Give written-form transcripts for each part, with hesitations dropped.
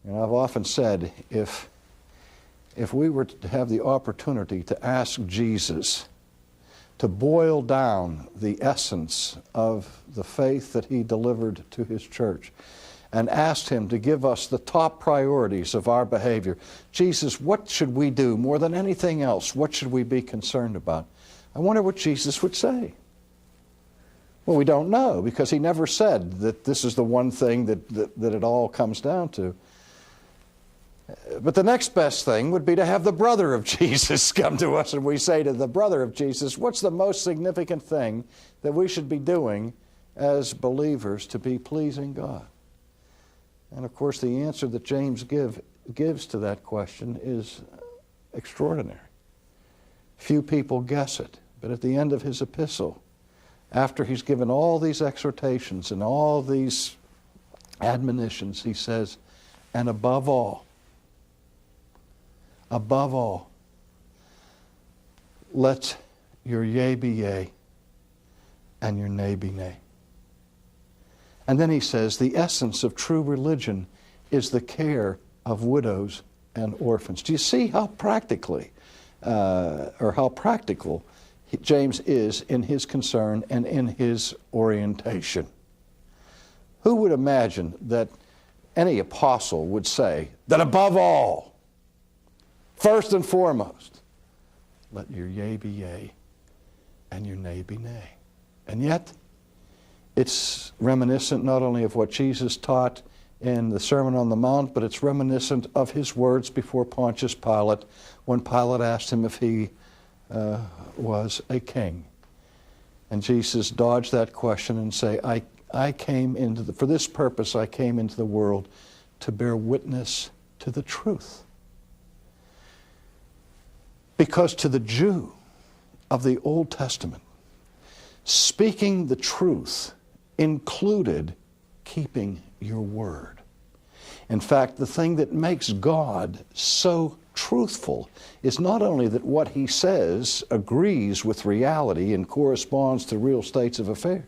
And I've often said, if we were to have the opportunity to ask Jesus to boil down the essence of the faith that he delivered to his church, and asked him to give us the top priorities of our behavior, Jesus, what should we do more than anything else? What should we be concerned about? I wonder what Jesus would say. Well, we don't know, because he never said that this is the one thing that it all comes down to. But the next best thing would be to have the brother of Jesus come to us, and we say to the brother of Jesus, what's the most significant thing that we should be doing as believers to be pleasing God? And of course, the answer that James gives to that question is extraordinary. Few people guess it, but at the end of his epistle, after he's given all these exhortations and all these admonitions, he says, and above all, let your yea be yea and your nay be nay. And then he says, the essence of true religion is the care of widows and orphans. Do you see how practical James is in his concern and in his orientation? Who would imagine that any apostle would say that above all, first and foremost, let your yea be yea and your nay be nay? And yet, it's reminiscent not only of what Jesus taught in the Sermon on the Mount, but it's reminiscent of his words before Pontius Pilate, when Pilate asked him if he was a king. And Jesus dodged that question and say, I came for this purpose I came into the world, to bear witness to the truth. Because to the Jew of the Old Testament, speaking the truth included keeping your word. In fact, the thing that makes God so truthful is not only that what he says agrees with reality and corresponds to real states of affairs,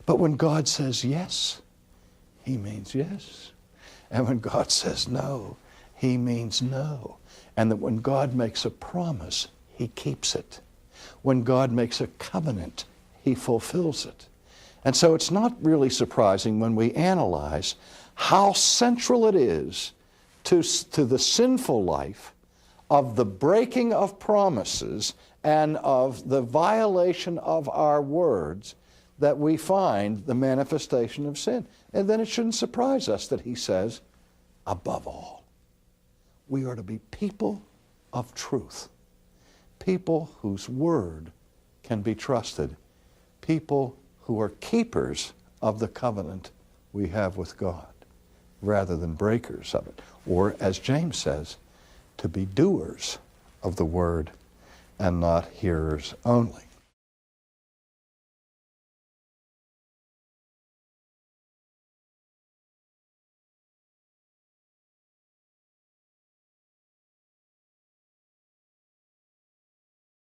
but when God says yes, he means yes. And when God says no, he means no. And that when God makes a promise, he keeps it. When God makes a covenant, he fulfills it. And so it's not really surprising when we analyze how central it is to the sinful life of the breaking of promises and of the violation of our words that we find the manifestation of sin. And then it shouldn't surprise us that he says, above all, we are to be people of truth, people whose word can be trusted, people who are keepers of the covenant we have with God, rather than breakers of it. Or, as James says, to be doers of the word and not hearers only.